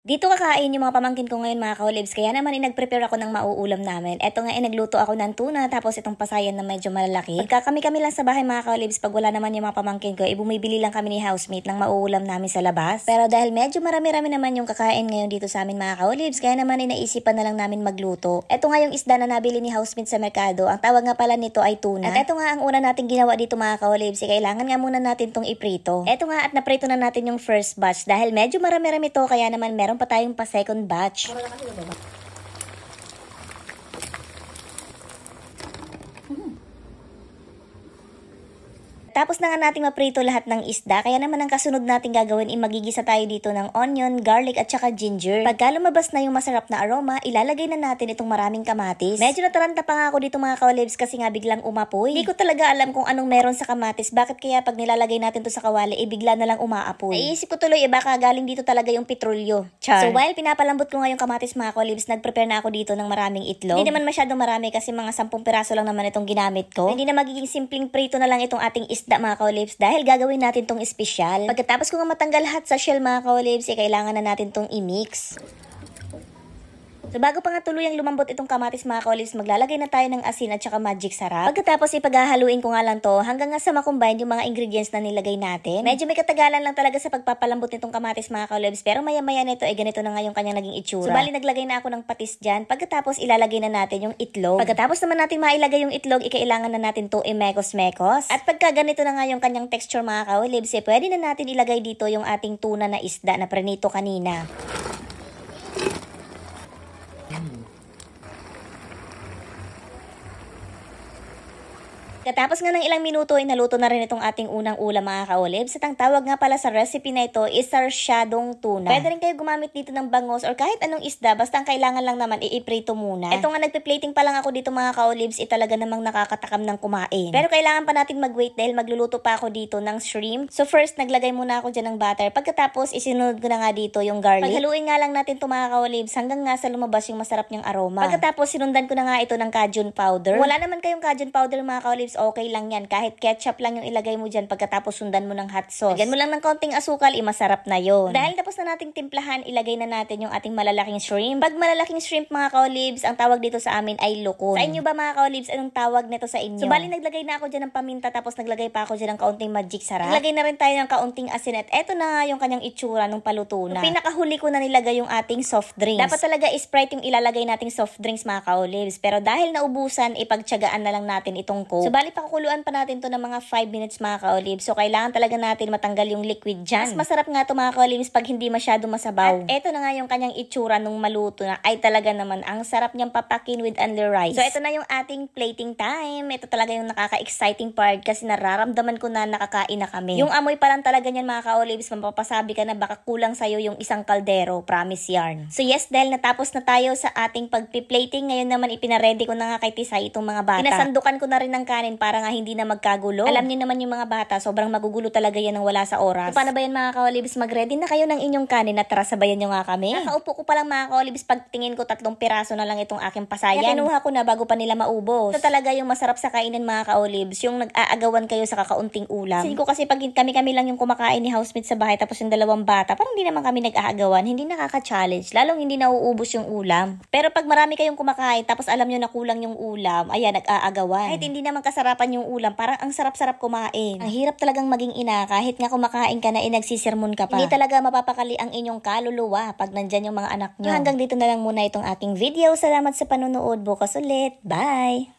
Dito kakain yung mga pamangkin ko ngayon mga kaolibs, kaya naman nag-prepare ako ng mauulam namin. Eto nga nagluto ako ng tuna, tapos itong pasayan na medyo malalaki. Pagka kami lang sa bahay mga kaolibs, pag wala naman yung mga pamangkin ko, bumibili lang kami ni housemate ng mauulam namin sa labas. Pero dahil medyo marami-rami naman yung kakain ngayon dito sa amin mga kaolibs, kaya naman naisipan na lang namin magluto. Eto nga yung isda na nabili ni housemate sa merkado, ang tawag nga pala nito ay tuna. At eto nga ang una nating ginawa dito mga kaolibs, kailangan nga muna natin tong iprito. Eto nga at naprito na natin yung first batch dahil medyo marami-rami to, kaya naman meron pa tayong pa second batch. Tapos na nga nating maprito lahat ng isda, kaya naman ang kasunod nating gagawin ay magigisa tayo dito ng onion, garlic at saka ginger. Pagka lumabas na yung masarap na aroma, ilalagay na natin itong maraming kamatis. Medyo nataranta pa nga ako dito mga kaolibs kasi nga biglang umapoy. Hindi ko talaga alam kung anong meron sa kamatis, bakit kaya pag nilalagay natin to sa kawali, bigla na lang umaapoy. Naisip ko tuloy, baka galing dito talaga yung petrolyo. Char. So while pinapalambot ko nga yung kamatis mga kaolibs, nag-prepare na ako dito ng maraming itlog. Hindi naman masyadong marami kasi mga 10 piraso lang naman itong ginamit ko. Hindi na magiging simpleng prito na lang itong ating isda mga kaolibs dahil gagawin natin tong espesyal. Pagkatapos ko nga matanggal lahat sa shell mga kaolibs, kailangan na natin tong i-mix. So bago pa nga tuluyang lumambot itong kamatis mga kaolibs, maglalagay na tayo ng asin at saka magic sarap. Pagkatapos ipaghahaluin ko nga lang to hanggang nga sa makombine yung mga ingredients na nilagay natin. Medyo may katagalan lang talaga sa pagpapalambot nitong kamatis mga kaolibs, pero maya-maya nito ay ganito na nga yung kanyang naging itsura. So bali naglagay na ako ng patis dyan, pagkatapos ilalagay na natin yung itlog. Pagkatapos naman natin mailagay yung itlog, kailangan na natin to i-mekos-mekos. At pagka ganito na nga yung kanyang texture mga kaolibs, pwede na natin ilagay dito yung ating tuna na isda na prenito kanina. Katapos nga ng ilang minuto ay naluto na rin itong ating unang ulam mga kaolibs. At ang tawag nga pala sa recipe na ito is sarsyadong tuna. Pwede rin kayo gumamit dito ng bangos or kahit anong isda, basta ang kailangan lang naman iiprito muna. Ito nga nagpe-plating pa lang ako dito mga kaolibs, talaga namang nakakatakam ng kumain. Pero kailangan pa natin mag-wait dahil magluluto pa ako dito ng shrimp. So first naglagay muna ako dyan ng butter. Pagkatapos isinunod ko na nga dito yung garlic. Paghaluin nga lang natin ito mga kaolibs hanggang nga sa lumabas yung masarap niyang aroma. Pagkatapos sinundan ko na nga ito ng cajun powder. Wala naman kayong cajun powder mga kaolibs, okay lang yan. Kahit ketchup lang yung ilagay mo dyan pagkatapos sundan mo ng hot sauce. Lagyan mo lang ng konting asukal, masarap na yon. Dahil tapos na nating timplahan, ilagay na natin yung ating malalaking shrimp. Pag malalaking shrimp mga kaolibs, ang tawag dito sa amin ay lukon. Sa inyo ba mga kaolibs, anong tawag nito sa inyo? So bali naglagay na ako dyan ng paminta, tapos naglagay pa ako dyan ng kaunting magic sarap. Naglagay na rin tayo ng kaunting asin at eto na nga yung kanyang itsura nung paluto na. Yung pinakahuli ko na nilagay yung ating soft drinks. Dapat talaga Sprite yung ilalagay nating soft drinks mga kaolibs. Pero dahil naubusan, ipagtyagaan na lang natin itong Coke. So bali pakukuluan pa natin to ng mga 5 minutes mga kaolibs. So kailangan talaga natin matanggal yung liquid dyan. Mas masarap nga to mga kaolibs pag hindi masyado masabaw. At eto na nga yung kanyang itsura nung maluto na. Ay talaga naman ang sarap niyang papakin with only rice. So eto na yung ating plating time. Ito talaga yung nakaka-exciting part kasi nararamdaman ko na nakakain na kami. Yung amoy pa lang talaga niyan mga kaolibs, mapapasabi ka na baka kulang sa'yo yung isang kaldero. Promise yarn. So yes, dahil natapos na tayo sa ating pagpi-plating, ngayon naman ipinaredy ko na nga kay Tisay itong mga bata. Pinasandukan ko na rin ng kanin para nga hindi na magkagulo. Alam niyo naman yung mga bata, sobrang magugulo talaga yan ng wala sa oras. So, paano ba yan mga kaolibs? Mag-ready na kayo ng inyong kanin at tara sabayan nyo nga kami. Nakaupo ko pa lang mga kaolibs, pagtingin ko 3 piraso na lang itong aking pasayan. Kaya kinuha ko na bago pa nila maubos. Ito talaga yung masarap sa kainin mga kaolibs, yung nag-aagawan kayo sa kakaunting ulam. Kasi ko kasi pag kami lang yung kumakain ni housemate sa bahay tapos yung 2 bata, parang hindi naman kami nag-aagawan, hindi nakaka-challenge, lalong hindi nauubos yung ulam. Pero pag marami kayong kumakain tapos alam nyo na kulang yung ulam, ayan, nag-aagawan. Kahit hindi naman kasarapan yung ulam, parang ang sarap-sarap kumain. Ang hirap talagang maging ina, kahit nga kumakain ka na nagsisirmon ka pa. Hindi talaga mapapakali ang inyong kaluluwa pag nandyan yung mga anak nyo. Hanggang dito na lang muna itong aking video. Salamat sa panonood. Bukas ulit. Bye!